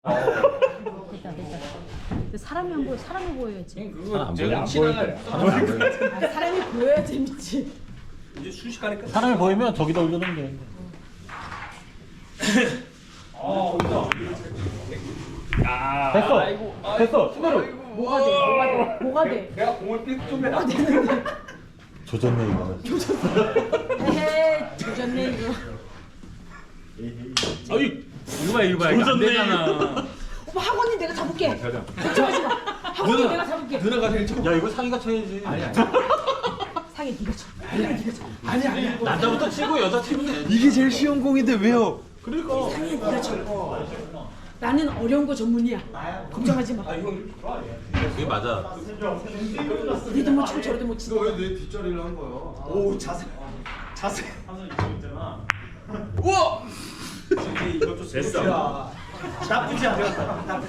됐다. 사람이 안 보여. 사람이 보여야지. 그거 제가 안 보일 거야. 사람이 보여야 재밌지. 이제 순식간에 사람이 보이면 저기다 올려놓으면 되는데. 됐어. 됐어. 신호로. 뭐가 돼? 뭐가 돼? 내가 공을 삐좀 해라. 조졌네 이거. 에헤, 조졌네 이거. 어이 이거 봐 이거 안 되잖아. 오빠 학원님 내가 잡을게. 걱정하지 마. 학원님 내가 잡을게. 누나가 제일 첫. 야 이거 상의가 쳐야지. 아니 상해 네가 쳐. 네가 쳐. 아니야. 남자부터 치고 여자 치면 돼. 이게 제일 쉬운 공인데 왜요? 그러니까. 상해 네가 쳐. 나는 어려운 거 전문이야. 걱정하지 마. 그게 맞아. 니도 못 치고 저래도 못 치고. 왜내 뒷자리를 한 거야? 오 자세. 우와. 됐어. 나쁘지 않아.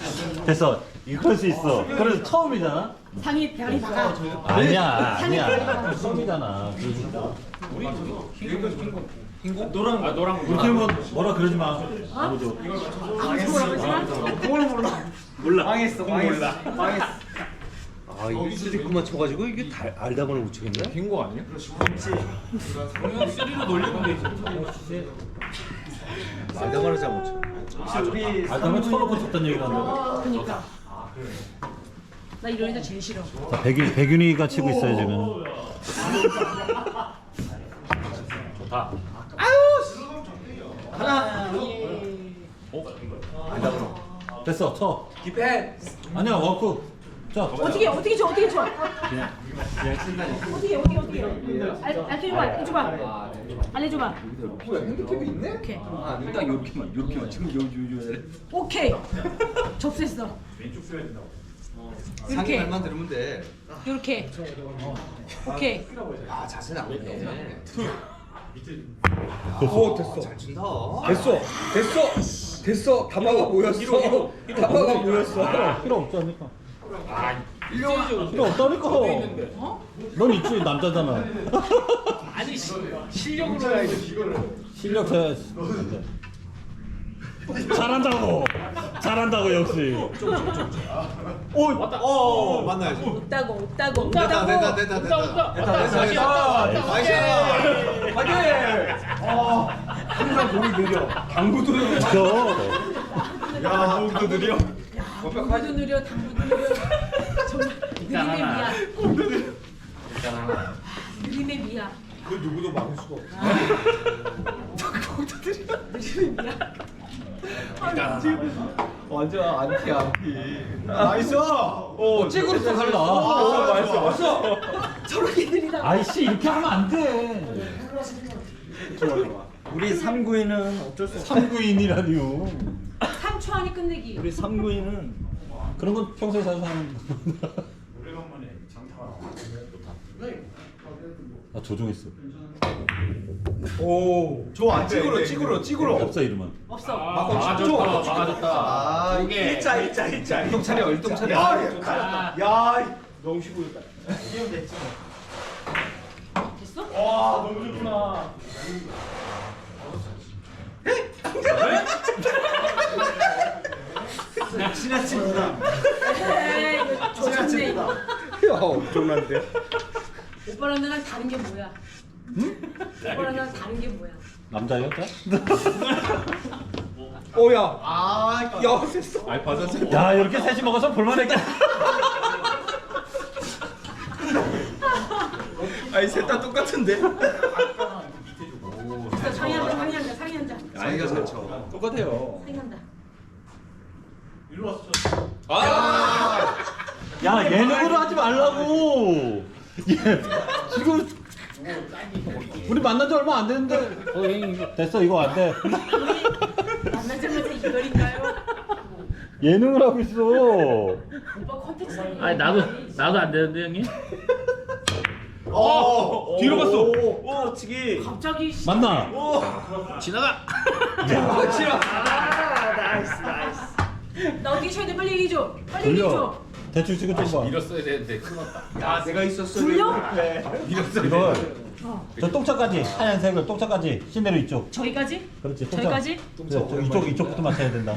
됐어. 이럴 수 있어. 그래서 처음이잖아. 상해 대가리 박아. 아니야 아니야. 처음이잖아. 노란 거. 이렇게 하면 뭐라 그러지 마. 아버지. 그걸 몰라. 망했어. 망했어. 아 이게 쓰리꾸만 쳐가지고 이게 알다 보니 못 치겠네? 빈거 아니야? 그냥 쓰리로 놀리면 되지. 알다 보니 잘못 쳐. 알다면 쳐놓고 쳤단 얘기를 한다. 그러니까. 나 이런 애들 제일 싫어. 자, 백윤이가 치고 있어요 지금. 좋다. 됐어 쳐. 디펜. 아니야 워크. 자. 어떻게 쳐? 어떻게 쳐? 어떻게? 알려줘봐. 알려줘봐. 뭐야 핸디캡이 있네? 오케이. 아, 딱 요렇게만 지금 요. 오케이. 접수했어. 이렇게. 상의만 들으면 돼. 이렇게. 오케이. 아 자세는 안 돼. 오 됐어. 잘 친다. 됐어. 다마가 모였어. 다마가 모였어. 필요 없지 않을까? 필요 필요 없다니까. 넌 있지 남자잖아. 아니 실력으로 해야지. 실력 돼야지. 잘한다고 역시. 오 왔다. 만나야지. 없다고. 됐다. 항상 공이 느려. 당구도 느려. 야, 당구도 느려. 당구도 느려. 정말 느림의 미야. 느림의 미야. 그 누구도 막을 수가 없어. 느림의 미야. 완전 안티야. 나이스. 찍으로 또 갈라. 왔어. 저렇게 느리다. 아이씨 이렇게 하면 안 돼. 우리 3구인은 어쩔 수 없어. 삼구인이라니요. 3초 안에 끝내기. 우리 3구인은 그런 건 평소에 사는 사람. 나 조종했어. 오. 좋아. 찍으로. 없어 이름은. 없어. 막아줬다. 아 이게 일자. 일동 차려. 야, 너무 쉬고 있다. 됐어? 와, 너무 좋구나. 지나친구나. 에이, 이거 좋네 이거. 야, 엄청난데. 오빠랑 나랑 다른 게 뭐야? 오빠랑 나랑 다른 게 뭐야? 남자 여자? 오야. 야, 됐어. 알 받았어. 야 이렇게 셋이 먹어서 볼만했겠다. 아니 셋 다 똑같은데. 상의 앉아. 자기가 잘 쳐. 똑같아요. 상의한다. 야 예능으로 하지 말라고. 얘 지금 우리 만난 지 얼마 안 됐는데. 됐어 이거 안 돼. 만나자마자 이별인가요? 예능을 하고 있어. 오빠 컨텐츠. 아니 나도 안 되는데 형님? 뒤로 갔어. 오 치기. 갑자기 만나. 지나가. 나 어떻게 쳐야 돼? 빨리 얘기해줘. 빨리 얘기해줘. 대충 찍어 좀 봐. 밀었어야 되는데 끊었다. 야, 내가 있었어. 불려? 이걸 저 똥차까지 하얀색을 똥차까지 시내로 이쪽. 저기까지? 그렇지. 똥차. 저기까지? 그래, 저 이쪽부터 맞춰야 된다.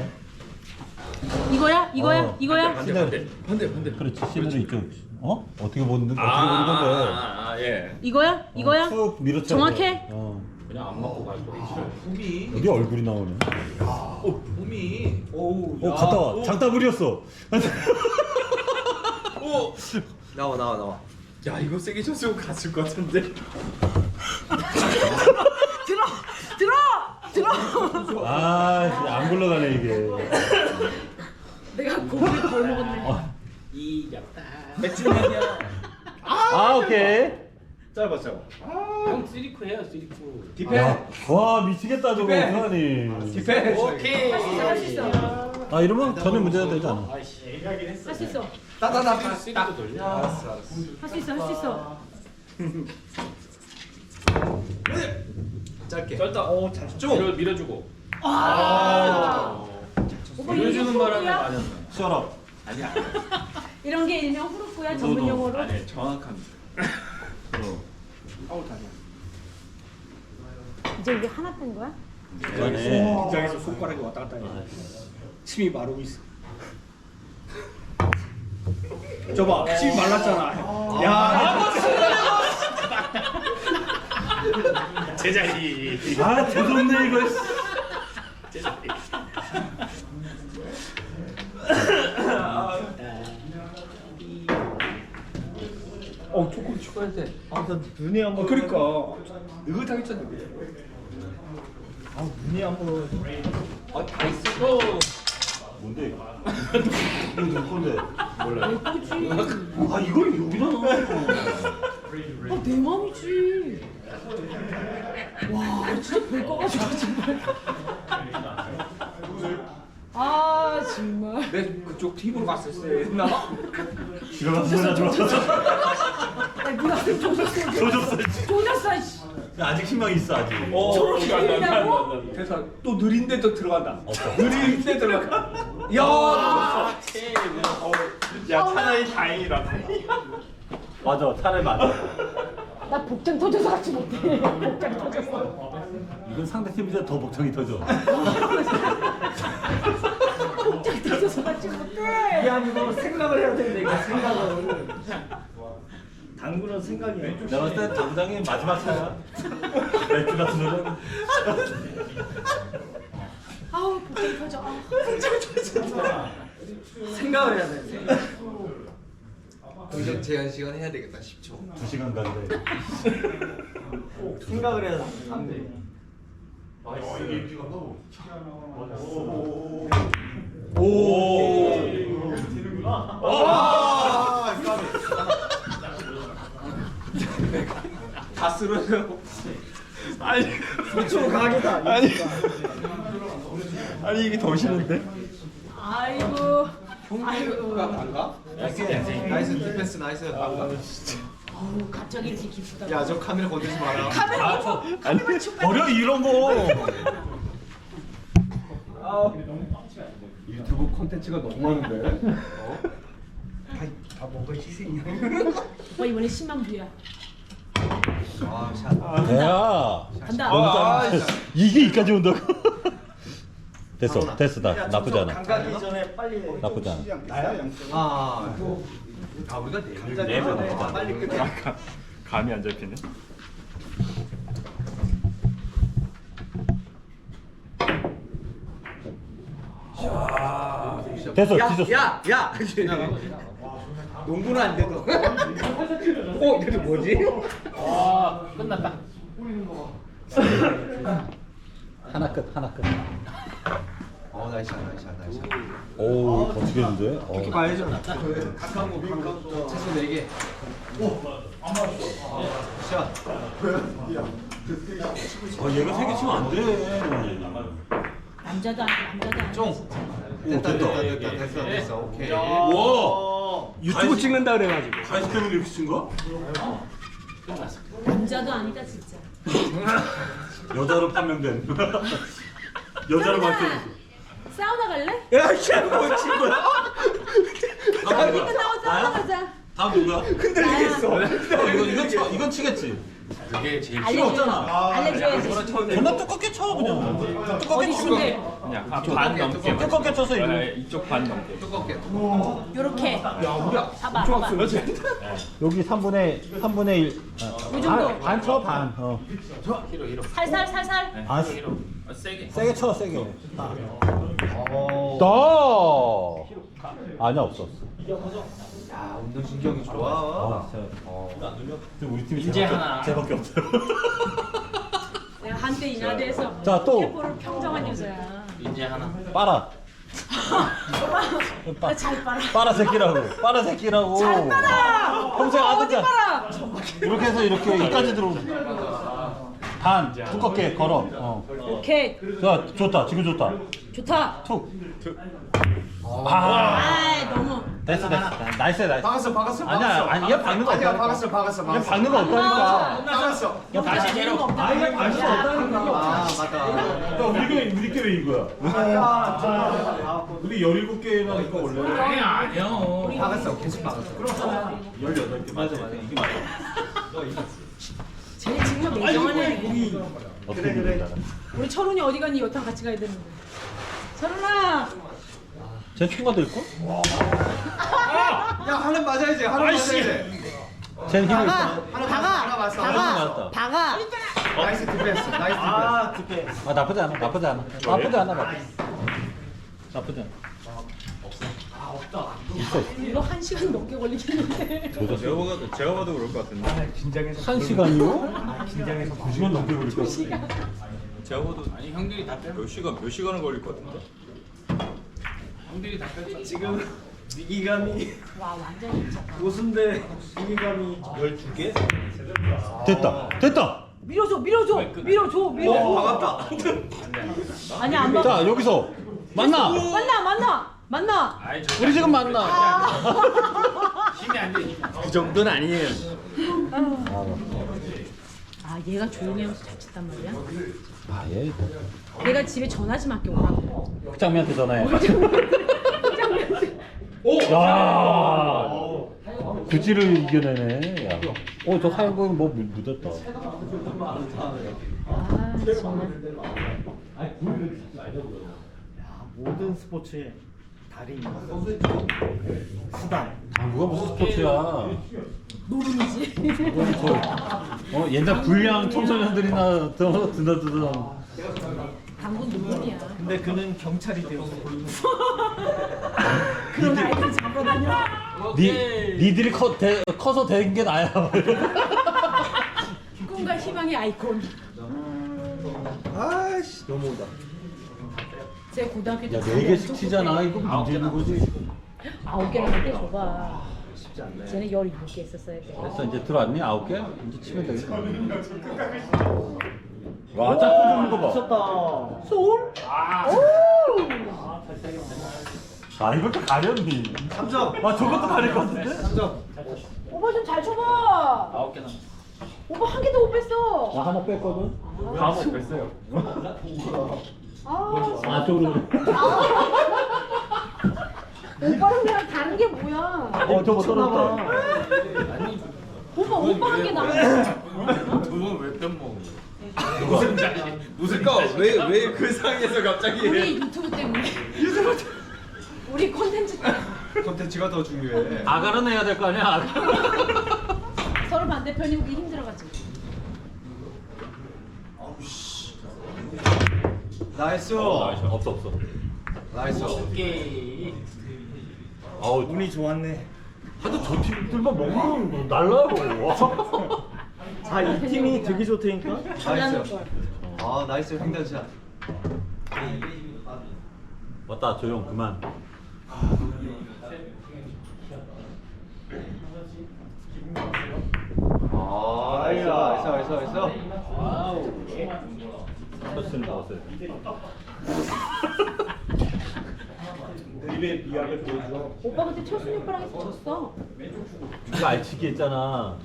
이거야? 이거야? 어. 이거야? 시네를. 반대. 그렇지, 시네를 이쪽. 어떻게 보는 건데? 예. 이거야? 이거야? 쭉 밀어쳐. 정확해? 그냥 안 맞고 갈 거야. 어디 얼굴이 나오네. 봄이. 오우. 갔다 와. 장따블이었어. 나와. 야 이거 세게 쳤으면 갔을 것 같은데. 들어! 안 굴러가네 이게. 내가 고기를 덜 먹었네. 이겼다. 맥주면이야. 오케이. 짧아. 형 쓰리쿠 해요 쓰리쿠. 디펜. 와 미치겠다 저거 디펜. 어떡하니. 디펜. 오케이. 할 수 있어. 이러면 전혀 문제가 되지 않아. 아이씨. 할 수 있어. 따다다. 쓰리쿠 돌려. 알았어. 할 수 있어. 할 수 있어. 짧게. 짧다. 잘 쳤죠. 밀어주고. 오빠 밀어주는 이게 바람에 후루꾸야? 맞았네. 시원하. 아니야. 이런 게 일명 후루꾸야 전문 용어로? 아니 정확합니다. 이제 이게 하나 뺀 거야? 그러네. 긴장해서 손가락이 왔다 갔다 해. 침이 마르고 있어. 저봐, 침이 말랐잖아. 야, 제자리. 조졌네 이거. 제자리. 조금 추가해야 돼. 나 눈이 한번. 그러니까. 느긋하겠잖아. 눈이 한번. 다 있어. 뭔데? 이거 누구 건데? 몰라요. 예쁘지. 이걸 여기다 넣어. 내 맘이지. 와 진짜 별거 가지고 정말. 정말. 내 그쪽 팀으로 갔었어야 했나? 들어가서 소리 네가 조졌어. 조졌어. 씨. 아직 희망이 있어 아직. 저렇게 들리냐고? 그래서 또 느린데 또 들어간다. 느린데 들어가. 야, 야 차라리 다행이다. 맞아 차라리 맞아. 나 복장 터져서 같이 못해. 복장 터졌어. 이건 상대팀보다 더 복장이 터져. 복장 터져서 같이 못해. 야 이거 생각을 해야 되는데 이거 생각을. 당구는 생각이. 내가 봤을 때 당장이 마지막 차야. 맥주 같은 거는. 아우 복장 터져. 복장 터져. 생각을 해야 돼. 공격 제한 시간 해야 되겠다 10초. 2시간 간대. 생각을 해야 안 돼. 다 쓰러져. 아니, 소초 각이다. 아니 이게 더 싫은데? 아이고. 아이고. 안 가? 나이스 디펜스 나이스. 어우 갑자기 기쁘다. 야 저 카메라 건들지 마라. 카메라 쳐. 카메라 쳐. 버려 이런 거. 유튜브 콘텐츠가 너무 많은데. 다 뭔가 희생이야. 오빠 이번에 10만 뷰야. 아 샷. 야. 간다. 너무 잘. 이게 이까지 온다고. 됐어 나쁘지 않아. 가기 전에 빨리. 나쁘지 않아. 아 우리가 네 명. 빨리 끝내. 감이 안 잡히네. 됐어 뒤졌어. 야. 농구는 안 돼도. 이게 뭐지? 끝났다. 하나 끝. 나이스 샷. 오 버티겠는데. 봐야죠. 가까운 거 최소 4개. 샷. 얘가 3개 치면 안 돼. 남자도 아니야. 됐어. 오케이. 와. 유튜브 찍는다 그래가지고. 다이스 때문에 이렇게 친 거야? 남자도 아니다 진짜. 여자로 판명된. 여자로 밝혀졌어. 사우나 갈래? 야, 뭐친 거야? 여기 끝나고 사우나 가자. 다음 누구야? 흔들리겠어. 이건 치겠지. 그게 제일 필요 없잖아. 알려줘야지. 존나 두껍게 쳐 그냥. 어디 두껍게 치고. 친데? 그냥 반 넘게. 두껍게 쳐서 이거. 네, 이쪽 반 넘게. 요렇게. 봐봐. 여기 3분의 1. 요 정도. 반 쳐, 반. 살살. 아, 세게. 세게 쳐, 세게. 나. 아니야, 없어. 야, 운동신경이 좋아. 우리 팀이 이제 하나. 쟤밖에 없어요. 내가 한때 인하대에서 자, 또. 템포를 평정한 여자야. 이제 하나. 빨아. 잘 빨아. 빨아 새끼라고. 잘 빨아. 평생 어디 하든가. 빨아? 이렇게 해서 이렇게 여기까지 들어오면. 반, 두껍게 걸어. 오케이. 자, 좋다. 지금 좋다. 좋다. 툭. 아이 너무. 됐어. 나이스. 박았어. 아니야, 얘 박는 거 아니야, 없다니까. 박았어. 얘 박는 거 없다니까. 박았어. 다시 제로. 아예 박을 수 없다니까. 아, 맞다. 우리 왜 이거야? 우리 17개나 있고 원래. 아니요. 박았어. 계속 박았어. 18개. 맞아. 이게 맞아. 쟤네 정말 매정하네. 어떻게 그래. 우리 철훈이 어디 갔니? 여탕 같이 가야 되는데. 철훈아. 쟤 총관도 있고? 야, 하나 맞아야지. 쟤는 힘을 있어. 하나 맞았어. 박아. 나이스 디펜스. 나쁘지 않아. 나쁘지 않아. 이거 1시간 넘게 걸리겠는데. 제가 봐도 그럴 것 같은데. 한 시간이요? 긴장해서 2시간 넘게 걸릴 것 같아. 제가 봐도 아니 형들이 다 빼. 몇 시간은 걸릴 것 같은데. 형들이 다 빼. 지금 위기감이 와 완전 미쳤다. 고순대 위기감이 12개? 됐다. 밀어줘. 박았다. 아니 안 봐. 자, 여기서 만나. 만나. 아이 우리 지금 만나. 힘이 안 돼. 그 정도는 아니에요. 아 얘가 조용히 하면서 잘 쳤단 말이야. 아, 얘. 내가 집에 전화 좀 할게 오라고. 흑장미한테 전화해. 야. 구지를 이겨내네. 야. 저 하얀 거는 뭐 묻었다. 아 정말. 모든 스포츠의 달인. 수단. 당구가 무슨 스포츠야? 노름이지. 옛날 불량 청소년들이나 드나드던. 당군 노름이야. 근데 그는 경찰이 되어서 그런 아이들 잡아다녀. 니들이 커서 된 게 나야. 꿈과 희망의 아이콘. 아이씨 넘어온다. 제 고등학교 때. 야, 4개씩 치잖아. 이거 문제 있는 거지. 9개나 할때 줘봐. 쉽지 않네. 쟤는 17개 했었어야 돼. 됐어, 이제 들어왔니? 9개? 이제 치면 되겠다. 와, 짝꿍 주는 거 봐. 미쳤다. 소울? 아, 이것도 가렸니? 3점. 아, 저것도 가릴 것 같은데? 3점. 오빠 좀 잘 쳐봐. 9개 남았어. 오빠 한 개도 못 뺐어. 나 하나 뺐거든? 다 못 뺐어요. 아, 저쪽으로. 오빠랑 나랑 다른 게 뭐야? 저거 떨어졌다. 아니 오빠 한 개 남았어. 두분 왜 뺀먹어? 무슨 왜 그 상에서 갑자기 우리 유튜브 때문에. 우리 콘텐츠 때문에. 콘텐츠가 더 중요해. 아가는 해야 될 거 아니야? 아가. 서로 반대편이 우리 힘들어가지고. 나이스. 없어. 나이스. 오케이. 아우, 운이 좋았네. 하여튼 저 팀들만 먹으면 날라고. 아, 이 팀이 되게 좋다니까. 잘나는 나이스. 걸. 아, 나이스 횡단샷. 맞다, 조용 그만. 아, 나이스. 와우. 터치는 먹었어요. 오빠 그때 철순이 오빠랑 해서 졌어. 이거 알치기 했잖아.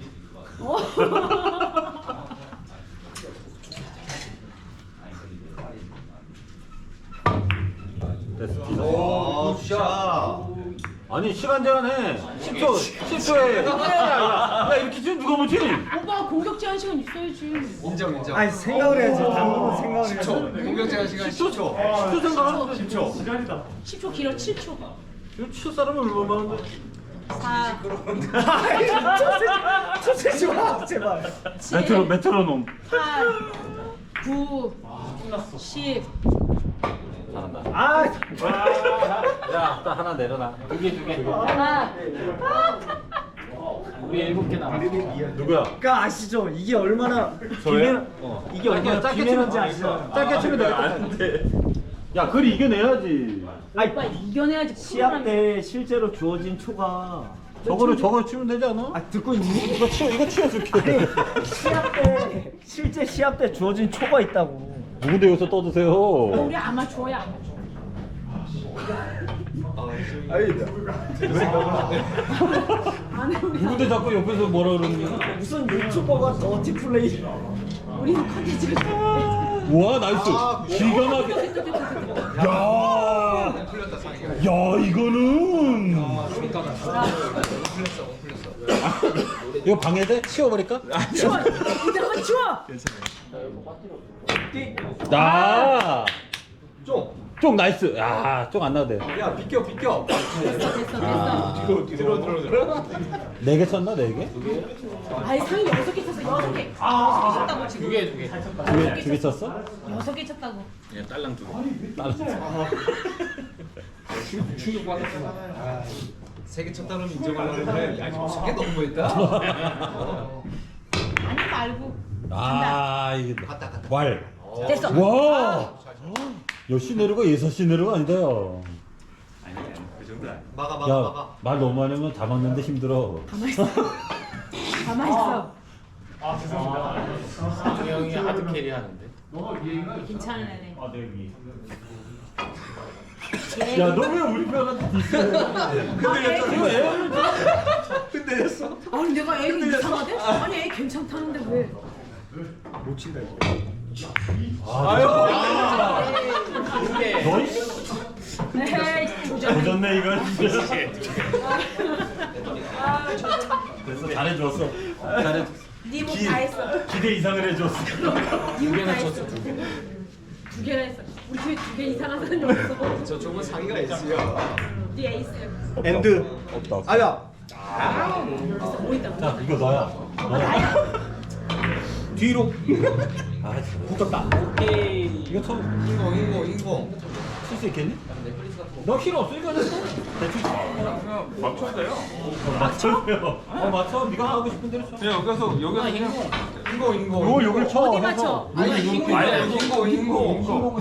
됐어. 오, 샷. 아니 시간 제한해 10초에 야 이렇게 치면 누가 못 치니? 오빠 공격 제한 시간 있어야지. 아니 생각을 해야지. 당분은 생각을 해야지. 공격 제한 시간 10초. 10초 생각하는데 10초 길어 7초. 이거 칠 사람은 얼마 많은데 4, 쳐치지 마 제발. 7, 메트로놈 8, 9, 10. 잘한다 아, 야딱 하나 내려놔 하나. 누구야? 그러니까 아시죠? 이게 얼마나 저예요? 이게 얼마나 짧게 비매너인지 치면 아시죠? 짧게 치면 되겠다 안돼 야 그리 이겨내야지 오빠 이겨내야지. 시합 때 실제로 주어진 초가 저거 치면 되지 않아? 아 듣고 있니? 이거 치워줄게 실제 시합 때 주어진 초가 있다고. 누군데 여기서 떠드세요 우리 아마추어야 아마추어. 안 해, 우리. 누군데 자꾸 옆에서 뭐라 그러니 무슨 유튜버가 더티 플레이. 우리는 컨텐츠를. 우와 나이스 기가 막혀 야 이거는 이거 방해돼? 치워버릴까? 치워. 이따가 치워. 아 쫑 나이스 야쫑 안 나도 돼 야 비켜. 됐어. 뒤로. 4개 쳤나 4개? 아니 상이 6개 쳤어. 6개. 6개 쳤다고 지금. 2개 쳤어? 6개 쳤다고. 그냥 딸랑 2개. 세개 쳤다면 인정하려고 그래. 야 이거 세개 너무했다. 아니 말고. 아 이게 왈 됐어. 와! 야 시내로가 6시내로가 아니다 야 그 정도 아니야. 야, 말 너무 많이 하면 잡았는데 힘들어. 가만히 있어. 가만히 있어. 형이 하드 캐리 하는데. 괜찮은 애네. 야, 너 왜 우리 편한테 디스해? 흔들렸어. 아니 내가 애가 이상하대? 아니 애 괜찮다는데 왜? 너희 에이 조졌네. 조졌네 이거 진짜. 됐어, 잘해줬어. 잘해. 네몸다 했어. 기대 이상을 해줬어. 네몸다 했어. 2개나 했어. 우리 집에 2개 이상한 사람이 없어. 저쪽은 상의가 S야. 네 에이스. 엔드. 없다. 아야. 됐어. 뭐 있다. 자, 이거 너야. 뒤로. 아, 붙었다. 오케이. 이거 처음 인공. 쓸 수 있겠니? 너 힐 없으니까 했어. 대충 맞춰도 돼요. 맞춰요. 맞춰. 네가 하고 싶은 대로 쳐. 그냥 여기서 그냥 인공. 요 여기를 쳐. 어디 해서. 맞춰? 아니 인공.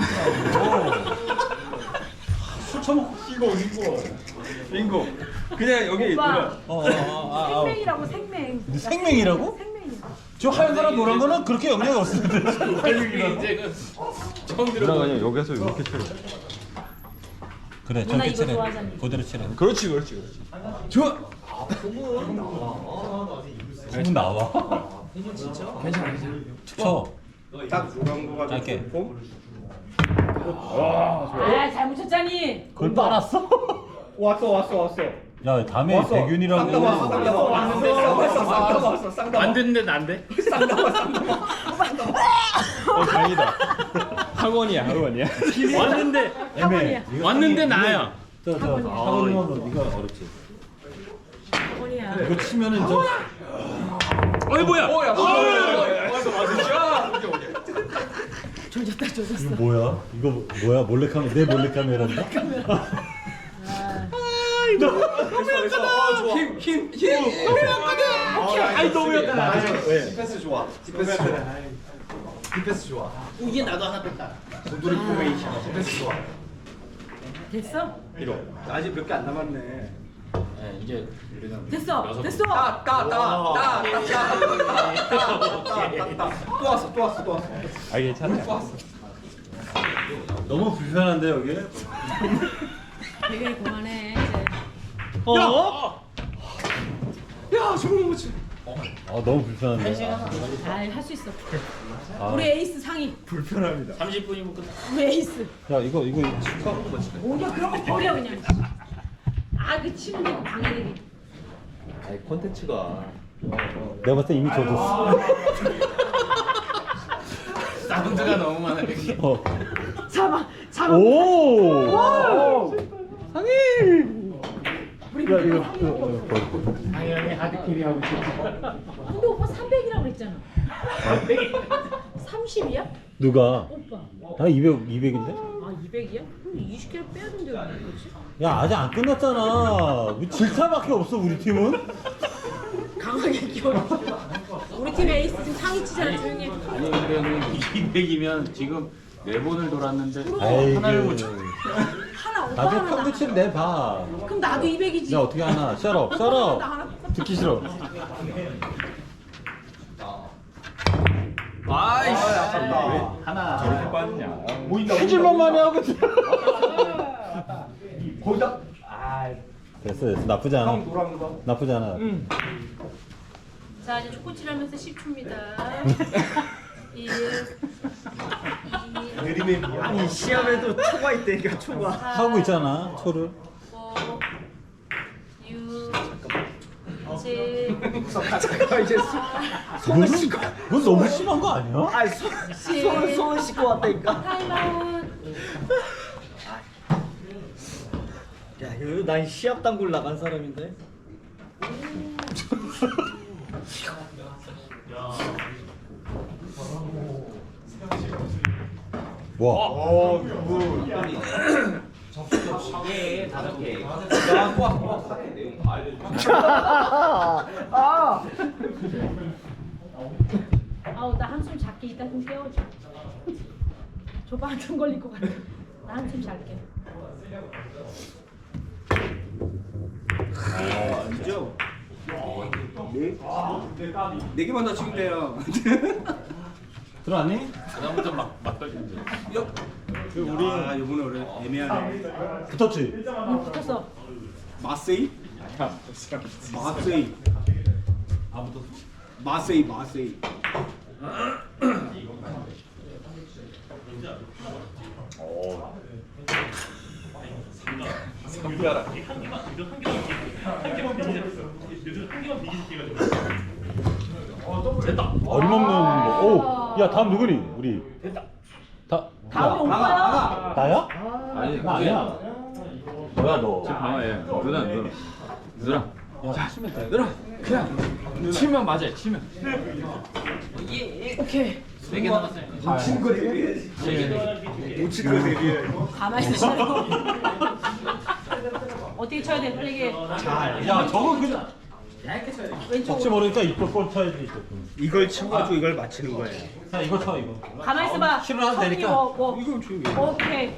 술 처먹고. 인공. 그냥 여기 오빠. 아. 생명이라고 생명. 생명이라고? 생명이야. 저 하얀 거랑 노란 거는 그렇게 영향이 없는데. 이제 처음 들어보는. 여기서 이렇게 쳐. 그래, 누나 저렇게 이거 치래. 좋아하잖아. 그대로 치래. 그렇지. 좋아. 소문 나와. 괜찮아. 쳐. 딱 중간고가 짧게. 아 잘못 쳤잖니. 그걸 빨았어? 왔어. 야, 다음에 왔어. 대균이라고. 쌍따 안 됐는데 안 돼? 다행이다. 학원이야. 왔는데 애매해. 왔는데 나야. 사모님하고 네가 어렵지. 어머니야. 이거 치면은 저. 어이 뭐야? 조졌다 조졌어. 이거 뭐야? 이거 뭐야? 몰래카메라, 내 몰래카메라인가? 힘. 아이 너무 약간. 디펜스 좋아. 디펜스 좋아. 이게 나도 하나 뺐다. 도돌이 포메이션. 디펜스 좋아. 됐어? 아직 몇 개 안 남았네. 네, 이제 됐어. 또 왔어. 아 괜찮아. 너무 불편한데 여기? 되게 그만해 이제. 야 저거 뭐지? 너무 불편한데. 할 수 있어. 아. 우리 에이스 상위. 불편합니다. 30분이면 끝나. 우리 에이스. 야, 이거 오히려 그런 거 버려 그냥. 아 그 치면 되고 방해되기. 아이 콘텐츠가 내가 봤을 때 이미 젖었어. 사운드가 너무 많아. 어. 잡아. 오! 상희! 우리 야, 이거, 당연히 하드캐리 하고 싶어. 근데 오빠 300이라고 그랬잖아. 30이야? 누가? 오빠. 나 200인데? 아 200이야? 그럼 20kg 빼야 된대 왜 그러지? 야, 아직 안 끝났잖아. 질차밖에 없어, 우리 팀은? 강하게 끼워. 우리 팀 에이스 지금 상위 치잖아 조용히 해. 아니 근데 200이면 지금 4번을 돌았는데 아이고. 하나를 못 쳐. 하나 오빠 나도 하나 나. 평균치를 내봐. 그럼 나도 200이지. 내가 어떻게 하나? 셔럽, 나 셔럽. 하나 듣기 싫어. 아이씨. 하나 저렇게 빠지냐? 보인다. 해질만 많이 하고. 거기다. 아, 됐어. 나쁘지 않아. 형 노란 거. 나쁘지 않아. 자 이제 초코칠 하면서 10초입니다. 1 2 느림의 아니 시합에도 초가 있다니까 초가. 하고 있잖아, 초를. 5 6 7 잠깐 이제 손을 씻고. 그건 너무 심한 거 아니야? 아 손을 씻고 왔다니까. 타임아웃. 야, 이거 난 시합 당굴 나간 사람인데. 와. 아우 나 한숨 잘게 이따 좀 깨워줘. 저봐 한숨 걸릴 것 같아. 나 한숨 잘게. 그죠? 네 개만 더 치면 돼요. 들어왔니? 그다음부터 막 맞떨린다. 우리 아 이번에 우리 애매하네. 붙었지? 붙었어. 마세이? 마세이. 안 붙었어. 마세이. 어림없는 거. 오, 야 다음 누구니? 우리. 됐다. 다음에 오빠야. 나야? 아니 나 아니야. 뭐야 너? 방어해. 누나. 자, 치면 돼. 누나. 그냥 치면 맞아요. 치면. 오케이. 4개 남았어요. 놓친 거 대비해. 3개. 놓친 거 대비해. 가만히 있으라고. 어떻게 쳐야 돼? 빨리 얘기해. 야 저거 그냥 왼쪽. 혹시 모르니까 이거 볼 쳐야지. 이걸 쳐가지고 이걸 맞히는 거예요. 자 이거 쳐 이거. 가만히 있어봐. 실어도 되니까. 이건 조용히. 오케이.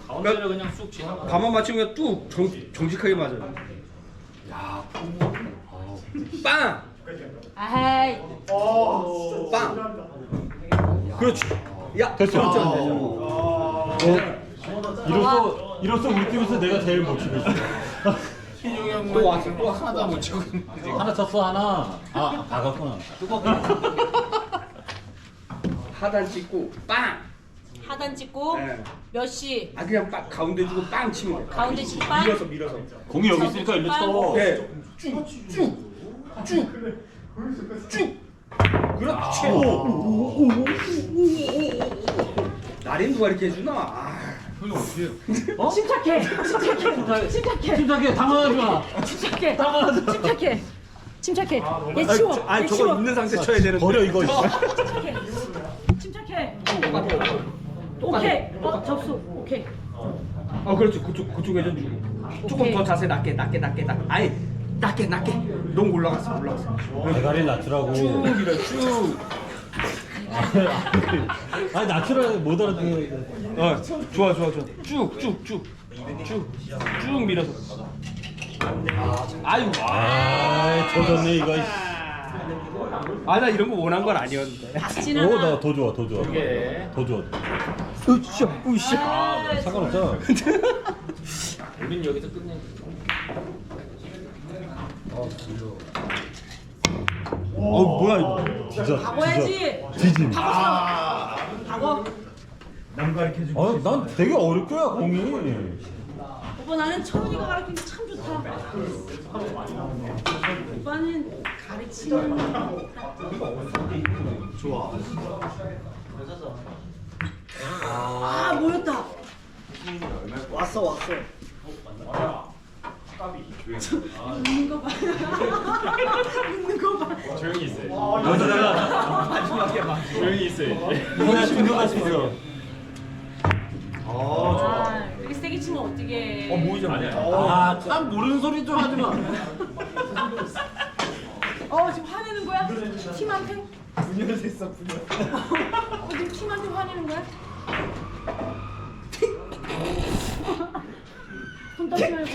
가운데로 그냥 쑥 지나. 가만 맞추면 뚝 정직하게 맞아요. 빵! 아이. 빵! 그렇지. 야, 됐어. 그렇죠. 이로써 우리 팀에서 내가 제일 못 치고 있어. 희종이 형은 또 왔어, 또 왔어. 하나도 못 치고 있는데. 하나 쳤어 하나. 아 박았구나. 하단 찍고 빵! 하단 찍고 네. 몇 시? 아 그냥 빵 가운데 주고 빵 치면 돼. 가운데 치고 빵? 밀어서. 공이 여기 있으니까 일로 쳐. 네. 쭉. 그렇지. 나린 누가 이렇게 해주나? 아. 침착해. 침착해. 침착해 당황하지 마. 침착해. 침착해. 얘 치워. 아니 얘 저거 치워. 있는 상태 쳐야 되는데. 버려 이거. 침착해. 오케이. 접수. 오케이. 그렇지. 그쪽 회전 주고. 조금 오케이. 더 자세 낮게. 아니 낮게. 너무 올라갔어. 대가리 낮추라고. 쭉 밀어. 쭉. 아니 낮추라고 못 알아듣는. 좋아. 쭉 밀어서. 아유. 아 조졌네 이거. 나 이런 거 원한 건 아니었는데. 박진아. 오나 더 좋아. 더 좋아. 으쌰. 상관없잖아. 우린 여기서 끝내. 뭐야 이거. 진짜. 박어야지. 뒤짐. 박어. 남 가르쳐 주고. 난 되게 어릴 거야 공이. 오빠 나는 철훈이가 가르치는 게 참 좋다. 좋아. 아 모였다. 왔어 왔어. 웃는 거 봐. 웃는 거 봐. 조용히 있어요. 마지막에 막. 조용히 있어요. 누나 친구가 있어. 아 이렇게 세게 치면 어떻게? 모이자. 아니야. 아참 모르는 소리 좀 하지 마. 지금 화내는 거야? 팀한테? 분열 됐어 분열. 지금 팀한테 화내는 거야? 손 떨지 말고.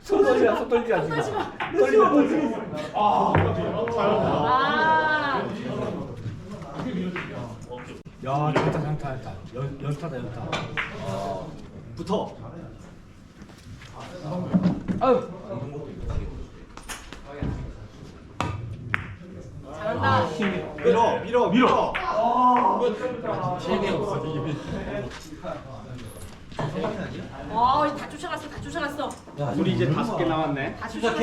손 떨지 마. 손 떨지 손 떨지 마. 떨지 마. 떨지 마. 아. 야 장타 장타 장타. 연타다 연타. 붙어. 아유. 잘한다. 밀어 밀어 밀어. 다 쫓아갔어, 다 쫓아갔어. 우리 이제 5개 남았네. 다 쫓아갔어.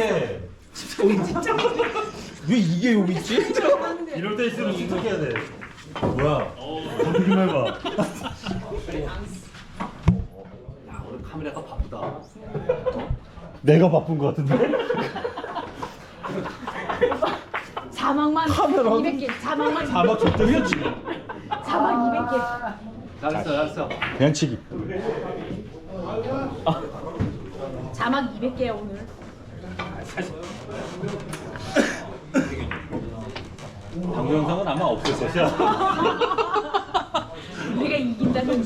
진짜 왜 이게 여기 있지? 쫓아갔는데. 이럴 때 있으면 침착해야 돼. 뭐야? 덤비기만 해봐. 야 오늘 카메라가 바쁘다. 내가 바쁜 거 같은데? 자막만 200개. 자막만 자막 적당했지. 자막 200개. 잘했어 잘했어. 그냥 치기. 자막 200개야 오늘. 방금 영상은 아마 없을 것이야. 우리가 이긴다면.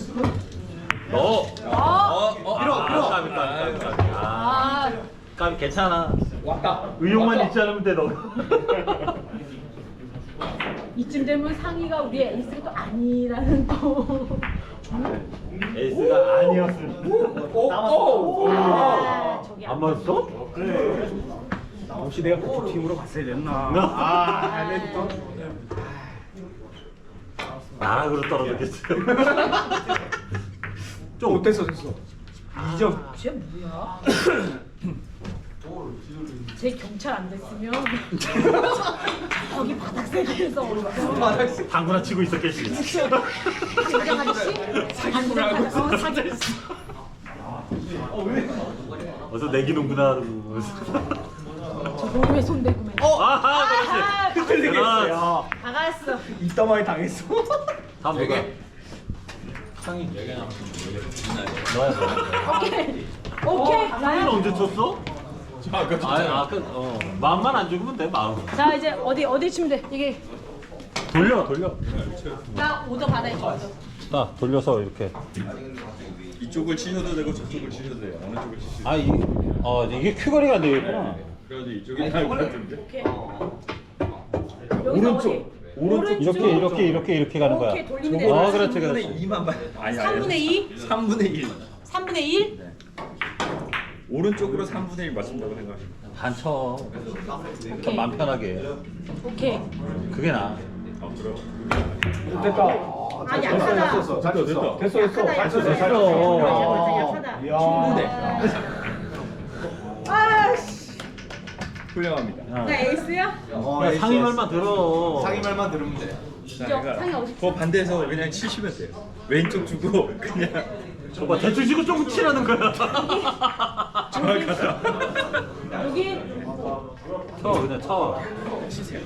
밀어. 까비 괜찮아. 왔다. 의욕만 있지 않으면 돼 너. 이쯤 되면 상희가 우리의 에이스가 또 아니라는 또. 에이스가 아니었음. 저기 안 맞았어? 그래. 혹시 내가 그 팀으로 갔어야 됐나? 나락으로 떨어졌겠지. 좀 됐어 됐어. 2점. 쟤 뭐야? 쟤 경찰 안 됐으면 거기 바닥세에서 당구나 치고 있었겠지. 당장 아저씨? 사기꾼 어서 내기는구나. 저놈의 손대구맨. 아하, 그렇지. 흔들리겠어. 다 갔어. 이따만에 당했어. 다음 누가? 상이 너야 너. 오케이. 상이는 나야. 언제 쳤어? 마음만 안 죽으면 돼 마음. 자 이제 어디 치면 돼? 이게 돌려. 나 오더 받아야지 오더. 자 돌려서 이렇게. 이쪽을 치셔도 되고 저쪽을 치셔도 돼요. 어느 쪽을 치시든. 이게 큐거리가 안 되겠구나. 그래도 이쪽이 나을 것 같은데. 오케이. 오른쪽. 이렇게 가는 거야. 오케이, 돌리면 되는 그렇지 거야. 그렇지. 2만 발. 아니 3분의 2? 3분의 1. 3분의 1? 오른쪽으로 3분의 1 맞춘다고 생각하시면 반 쳐. 오케이. 마음 편하게. 오케이. 그게 나. 그럼. 됐다. 아 약하다. 됐어. 됐어. 약하다. 충분해. 아씨. 훌륭합니다. 나 에이스야? 상의 말만 들어. 상의 말만 들으면 돼. 상이 어디 있어? 그 반대에서 그냥 치시면 돼요. 왼쪽 주고 그냥 저거 대충 치고 조금 치라는 거야. 정확하다. 여기 쳐 그냥 쳐. 치세요.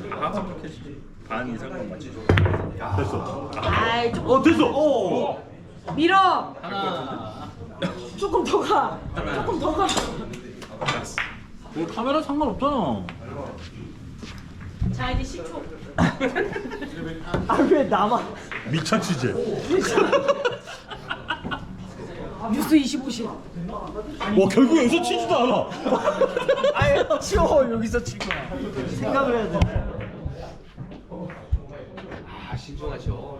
반 이상만 맞추죠. 됐어. 아이 조금 됐어. 밀어. 조금 더 가. 조금 더 가. 카메라 상관없잖아. 자 이제 10초. 왜 나만? 미천 취재. 뉴스 25실. 와 결국 여기서 치지도 않아. 아예 치워 여기서 칠 거야. 생각을 해야 돼. 신중하죠.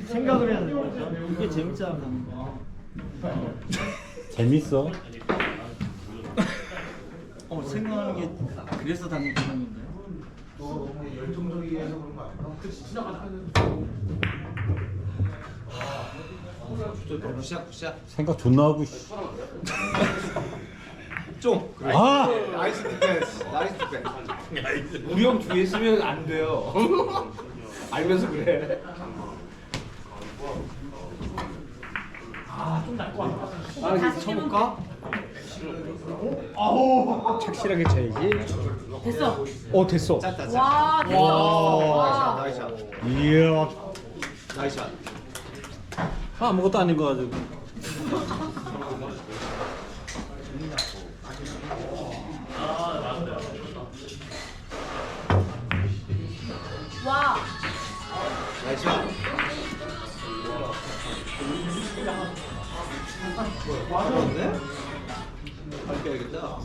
생각을 해야 돼. 이게 재밌잖아. 재밌어. 생각하는 게 그래서 당긴 건데. 굿샷. 생각 존나 하고. 좀. 아 나이스 디펜스. 나이스 디펜스. 우리 형 뒤에 있으면 안 돼요. 알면서 그래. 다섯 개면 착실하게 쳐야지. 됐어. 됐어. 와 됐어. 와. 나이스 샷. 이야 나이스 샷. 아무것도 아닌 거 가지고. 와. 나이스 샷. 맞았네? 할게야겠다.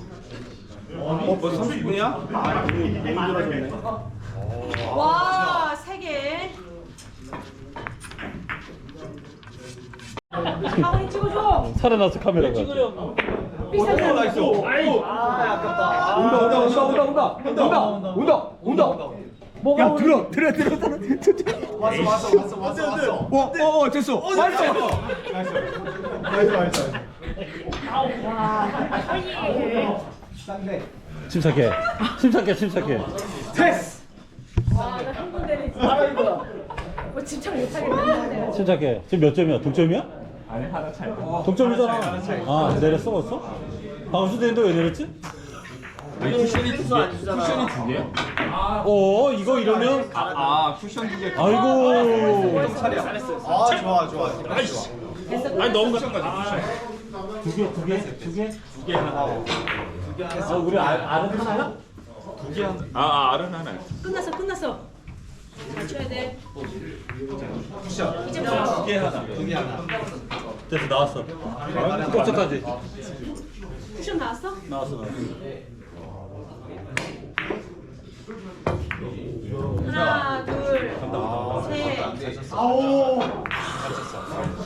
벌써 30분이야? 와, 세 개. 가만히 찍어줘. 살아나서 카메라가. 비싼 나이스. 아깝다. 온다. 야 들어. 왔어. 됐어. 나이스. 침착해. 됐어. 와, 나 흥분되네. 진짜. 뭐 집착 못하겠네. 침착해. 지금 몇 점이야? 동점이야? 아니 하나 차이. 동점이잖아. 아 내렸어 벌써? 방수 되는데 왜 내렸지? 쿠션이 두 개야? 이거 이러면 쿠션 두 개. 아이고. 좋아. 나이스. 아니 너무 쿠션 가져. 두 개 하나. 우리 알은 하나야? 알은 하나. 끝났어. 잘 쳐야 돼. 쿠션. 이제 뭐? 두개 하나. 됐어 나왔어. 껍질까지. 쿠션 나왔어? 나왔어. 하나, 둘, 셋.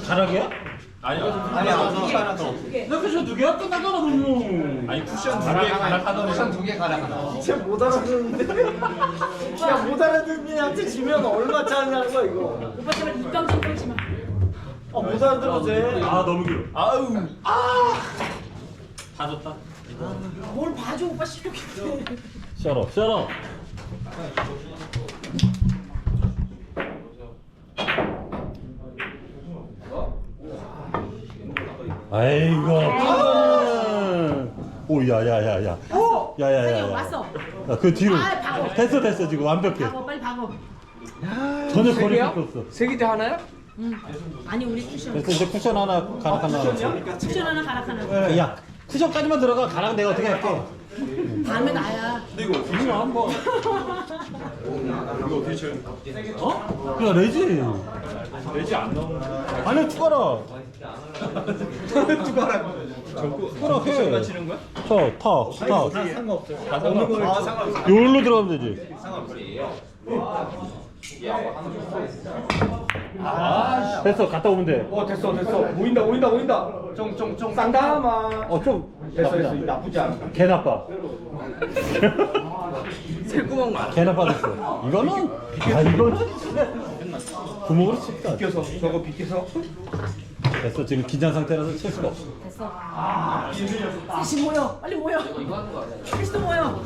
가락이야? 아니야. 하나 더. 나 쿠션 두 개야? 끝나잖아 그러면. 아니 쿠션 두 개 가락 하나. 쿠션 두개 가라 하나. 진짜 못 알아듣는데. 야 못 알아듣는 애한테 지면 얼마 짜냐는 거야 이거. 오빠 제발 입방 좀 떨지 마. 못 알아들어도 돼. 아 너무 길어. 다 줬다. 뭘 봐줘, 오빠 실력이. 셔러. 아이고. 오 야야야야. 야야야. 왔어. 그 뒤로. 아, 박어. 됐어 지금 완벽해. 박어, 빨리 박어. 전혀 거리 필요 없어. 세 개 다 하나야? 아니, 우리 쿠션. 그래서 이제 쿠션 하나 가락 하나. 쿠션 하나, 가락 하나. 야 쿠션까지만 들어가. 가락 내가 어떻게 할게. 다음에 나야. 이거 한번. 이거 어떻게 쳐요? 야 레지. 내지 안 나오는. 아니 투가라. 투가라 해. 맞히는 거야? 타. 상관없어요. 상관없어요. 여기로 들어가면 되지. 됐어 갔다 오면 돼. 됐어. 보인다. 좀 쌍담아. 좀 됐어. 나쁘지 않아. 개 나빠. 새구멍 많아. 개 나빠졌어. 이거는 구멍으로 칩다. 비껴서 저거 비껴서. 됐어 지금 긴장 상태라서 칠 수가 없어. 됐어. 셋이 모여. 빨리 모여. 셋이 또 모여.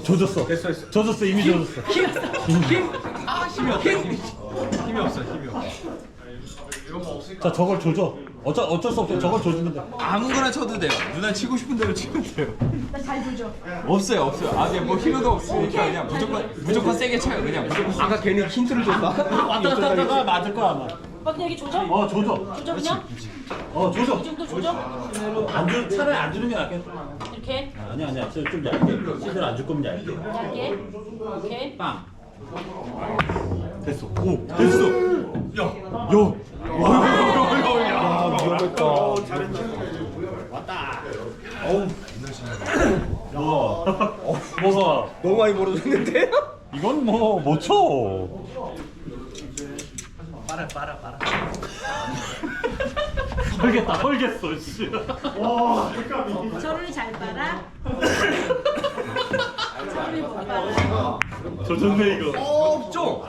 조졌어. 됐어. 조졌어 이미 조졌어. 힘이 없어. 자 저걸 조져. 어쩔 수 없어. 저걸 조지면 돼. 아무거나 쳐도 돼요. 누나 치고 싶은 대로 치면 돼요. 나 잘 조져. 없어요. 그냥 뭐 히로도 없으니까 그냥 무조건 세게 쳐요. 그냥 무조건. 아까 괜히 힌트를 줬다. 왔다 갔다 하다가 맞을 거야 아마. 오빠 그냥 여기 조져? 조져. 조져 그냥? 조져. 이 정도 조져? 차라리 안 주는 게 낫겠어. 이렇게? 아니야. 좀 얇게. 시들 안줄 거면 얇게. 얇게? 이렇게? 빵. 됐어. 됐어. 위험했다. 뭐가? 너무 많이 벌어졌는데? 이건 뭐 못 쳐. 빨아. 헐겠어. 씨. 저를 잘 빨아. 저를 못 빨아. 조졌네 이거. 좀.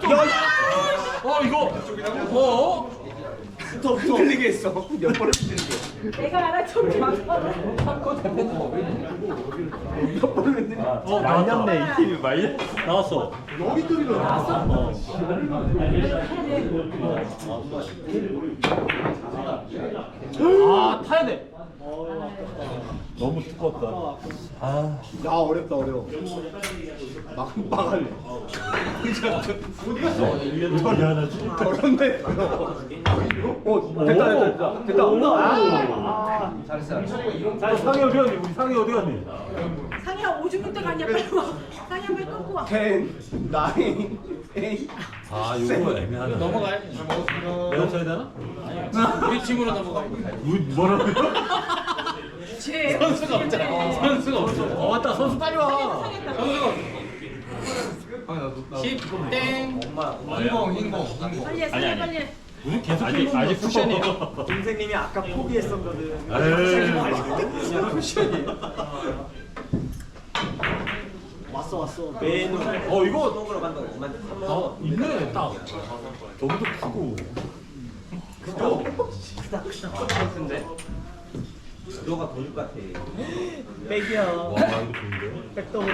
이거. 흔들리게 했어. 몇 번을 흔들리게. 내가 알아줬지. 몇 번을 흔들리게. 말렸네 이 팀이 말렸 나왔어. 아 타야 돼. 너무 두껍다. 야 어렵다 어려워. 막할래. 미안하지. 어렵네. 됐다. 자 상이 어디 갔니? 우리 상이 어디 갔니? 상이야 오줌 때 가냐 빨리 와. 상이야 빨리 끊고 와. 10, 9, 8. 아 이거 애매하다. 넘어가야지. 내가 쳐야 되나? 우리 팀으로 넘어가. 뭐라고요? 쟤 선수가 없잖아. 선수가 없어. 맞다 선수 빨리 와. 선수가 없어. 10 땡. 흰공. 빨리 해 상이야 빨리 해. 우리 계속 아직 쿠션이에요. 선생님이 아까 포기했었거든. 에이. 왔어. 메뉴. 이거 있네 딱. 저기도 크고. 너가 더 줄 것 같아. 백이야. 와 이거 좋은데. 백더블.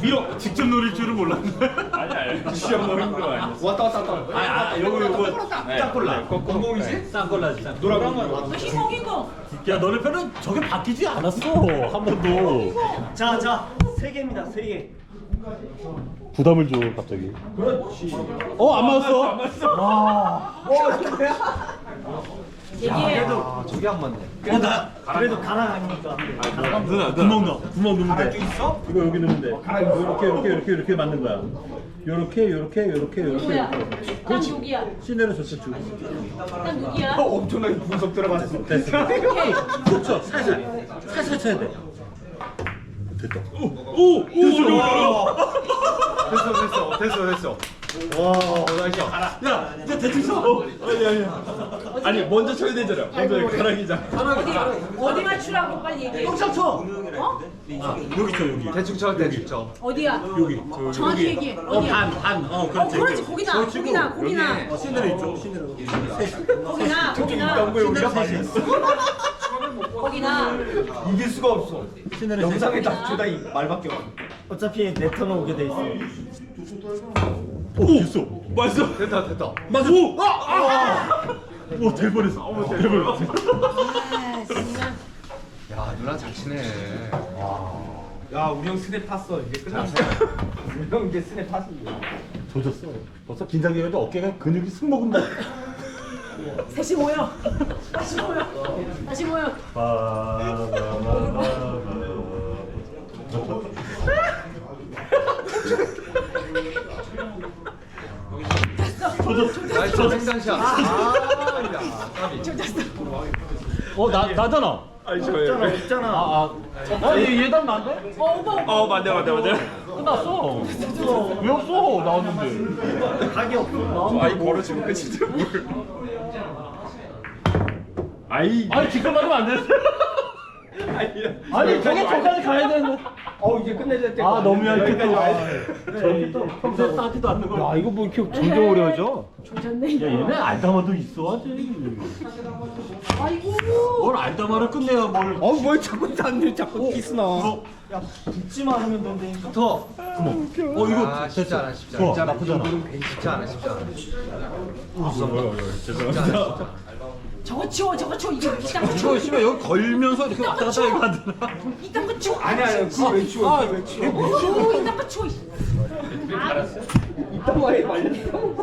밀어. 직접 노릴 줄은 몰랐네. 아니야. 시험 노린 거 아니야. 왔다. 요거 짱콜라. 공공이지? 짱콜라지. 노란 거. 너 흰공. 야 너네 편은 저게 바뀌지 않았어 한 번도. 자, 3개입니다. 3개. 부담을 줘 갑자기. 그렇지. 안 맞았어. 와. 얘기해. 저게 안 맞네. 그래도 가라앉으니까. 구멍 넣으면 돼. 갈수 있어? 이거 여기 넣으면 돼. 이렇게 맞는 거야. 요렇게. 누구야? 난 누구야? 시내로 저쪽 주. 난 누구야? 엄청나게 분석 들어갔어. 됐어. 오케이. 그렇죠. 살살 쳐야 돼. 됐다. 됐어. 와, 나이스. 야, 이제 대충 쳐. 아니 먼저 쳐야 되잖아. 먼저 가라기자. 어디 맞추라고 빨리 얘기해. 똥차 쳐. 어? 여기 쳐 여기. 대충 쳐. 어디야? 여기. 정확히 얘기해. 어디야? 반. 그렇지. 거기나. 시내로 있죠. 시내로. 거기나. 시내로 셋이. 거기나. 이길 수가 없어. 시내로 영상에 딱 주다 이 말밖에 없어. 어차피 내 턴은 오게 돼 있어. 오, 됐어. 맞어. 됐다. 맞아. 오, 될 뻔했어. 아 정말. 야 누나 잘 치네. 야, 우리 형 스냅 탔어. 이제 끝났어. 우리 형 이제 스냅 탔어. 조졌어. 벌써 긴장해가지고 어깨가 근육이 쑥 먹은다. 셋이 모여. 다시 모여. 나이스 생산샷. 나잖아. 아니 저예요. 있잖아. 얘답 나한테? 오빠. 맞네. 끝났어. 왜 없어? 나왔는데. 각이 없어. 아이 벌어지면 끝이죠 뭘. 아니, 지금 맞으면 안 되는데. 아니, 저까지 가야 되는데. 이제 끝내야 돼. 너무 얇게 또. 여기까지 와야 돼. 저기 또 평소에 따지도 않는 거. 야, 이거 뭐 이렇게 점점 어려워져. 조졌네. 야, 얘네 알다마도 있어, 아직. 아이고. 뭘 알다마를 끝내야 뭘. 뭘 자꾸 키스 나와. 야, 붙지만 하면 된다니까. 이거 쉽지 않아. 좋아, 나쁘잖아. 쉽지 않아. 죄송합니다. 저거 치워. 이거 이딴 거 이거 치워. 씨발 여기 걸면서 이렇게 왔다 갔다 이거 하더라. 이딴 거 치워. 아니야, 그거 왜 치워? 그거 왜 치워? 이딴 거 치워. 이딴 말에 말렸어.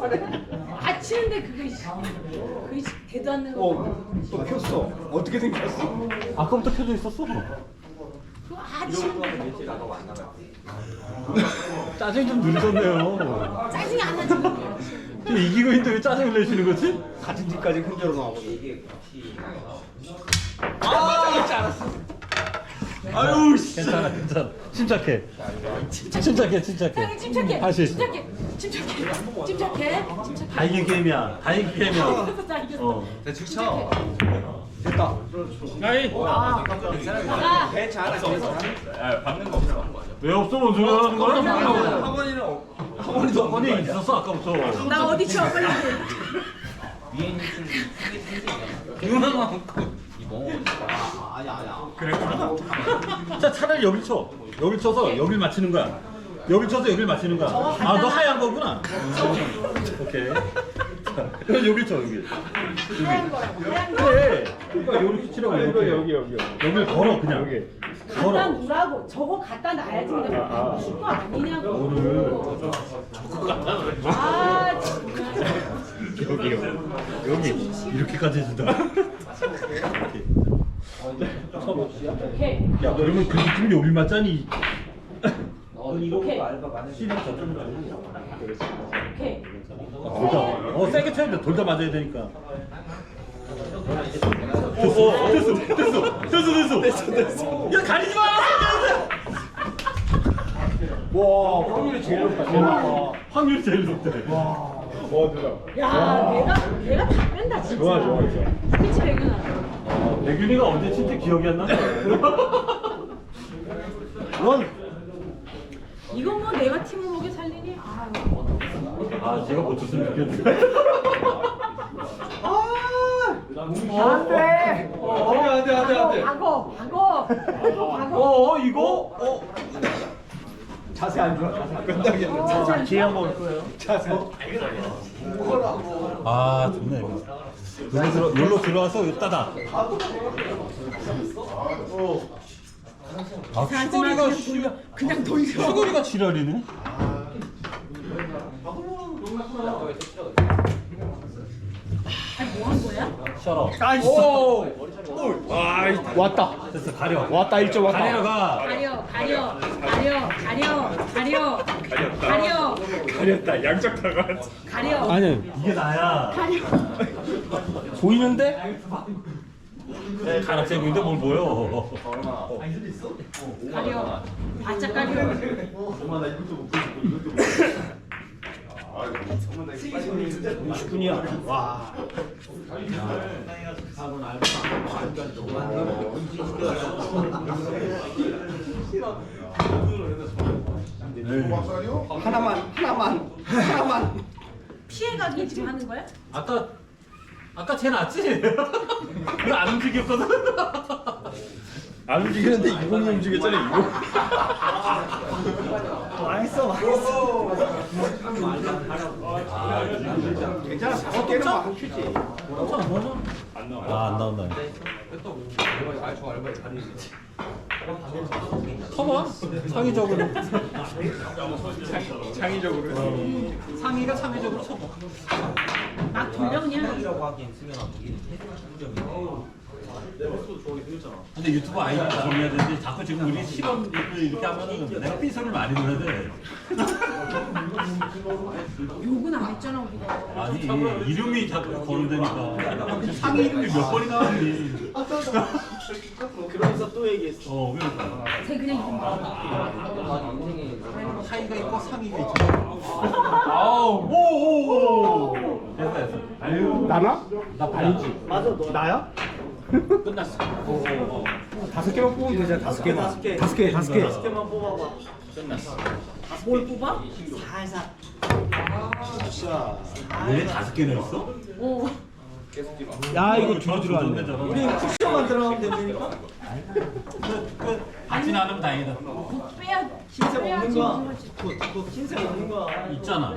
아 치는데 그게 대도 않는 거. 또 켰어. 어떻게 생겼어? 아까부터 켜져 있었어. 치는데 짜증 좀 누르셨네요. 짜증이 안 나지. 지금 이기고 있는데 왜 짜증을 내시는 거지? 같은 집까지 흔들어 나오거든. 아유 씨. 괜찮아. 침착해. 침착해. 다시. 침착해. 다이긴 게임이야. 다 이겼어. 대충 쳐. 됐다. 나가. 괜찮아. 밟는 거 없어. 왜 없어? 뭔 소리 하는 거야? 학원이는 아니 있었어 아까부터. 나 어디 쳐 빨리. 자 차라리 여기 쳐. 여기 쳐서 여길 맞히는 거야. 여기 쳐서 여길 맞히는 거야. 아 너 하얀 거구나. 오케이. 자, 여기 쳐 여기. 하얀 거라고. 하얀 거. 그래. 그러니까 여기 치라고 이렇게. 여기. 여길 걸어 그냥. 갖다 걸어. 놓으라고. 저거 갖다 놔야지. 내가 쉴거 아니냐고. 아 정말. 여기 이렇게까지 해준다. 오케이. 야 그러면 그 느낌이 여길 맞자니. 오케이. 오케이. 돌다. 세게 쳐야 돼. 돌다 맞아야 되니까. 됐어. 야 가리지 마. 와 확률이 제일 높다. 확률이 제일 높대. 야 내가 다 뺀다 진짜. 좋아. 그치 백윤아. 백윤이가 언제 진짜 기억이 안 나네. 이건 뭐 내가 팀을 먹여 살리니? 아 제가 못 쳤으면 좋겠는데. 안돼. 안돼. 박어. 이거? 자세 안 좋아. 끝나겠네. 기회 한번 올 거예요. 자세. 아 좋네 이거. 여기로 들어와서 여기 따다. 아 그냥 돌려. 수고리가 지랄이네. 아니 뭐 한 거야? 셔러. 왔다. 됐어 가려. 왔다 1점 왔다. 가려가. 가려. 가렸다. 양쪽 다 가렸지. 가려. 아니 이게 나야. 보이는데? 가락색인데 뭘 보여? 가려. 바짝 가려. 60분이야. 와. 하나만. 피해가기 지금 하는 거야? 아까 쟤 낫지? 이거 안 움직였거든? 안 움직이는데 20이 움직였잖아 20. 망했어. 괜찮아. 5개는 막 큐지. 안 나온다. 쳐봐. 창의적으로. 상의가 창의적으로 쳐봐. 막 돌려 그냥. 근데 유튜브 아이디 정해야 되는데 자꾸 지금 우리 실험 이렇게 하면은 내가 삐소리를 많이 들어야 돼. 욕은 안 했잖아 우리가. 아니 이름이 자꾸 거론되니까 상의 이름이 몇 번이 나왔니? 그러면서 또 얘기했어. 그러니까 쟤 그냥 이름 봐. 하이가 있고 상의가 있잖아. 아우 오오오 됐어. 아유 나나? 나 아니지. 맞아 너. 나야? 끝났어. 5개만 뽑으면 되잖아. 5개만. 5개만 뽑아봐. 뭘 뽑아? 왜 5개나 있어? 오. 야 이거 주로 들어왔네. 우리 쿠션만 들어가면 되니까. 받진 않으면 다행이다. 빼야. 흰색 없는 빼야지. 거야. 흰색 없는 거야. 있잖아.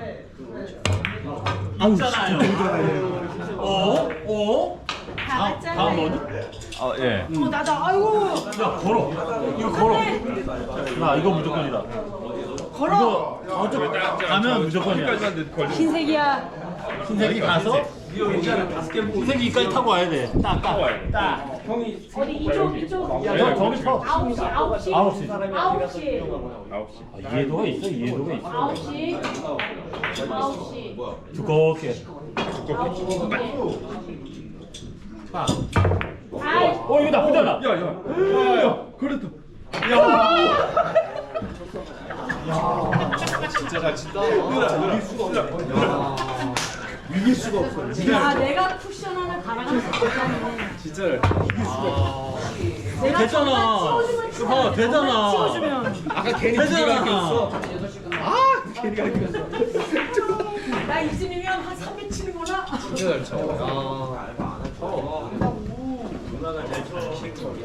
아우 있잖아요. 다 맞잖아. 다음 뭐니? 아 예. 나다. 아이고. 야 걸어. 이거 걸어. 야 이거 무조건이다. 걸어. 이거 어쩌 가면 무조건이야. 흰색이야. 흰색이 가서 흰색이 이까지 타고 와야 돼. 딱. 형이 어디 이쪽. 야, 저기 서. 9시. 9시. 이해도가 있어. 이해도가 있어. 9시. 두껍게. 아이. 이거 나쁘잖아. 야. 그래도. 이길 수가 없어. 야, 내가 쿠션 하나 갈아가면서 갔다네. 진짜. 내가 됐잖아. 정말 치워주면 되잖아. 치워주면. 아까 괜히 되잖아. 아 나 이쯤이면 한 300 치는구나. 진짜 잘 쳐. 누나가 제일 잘하시는 거.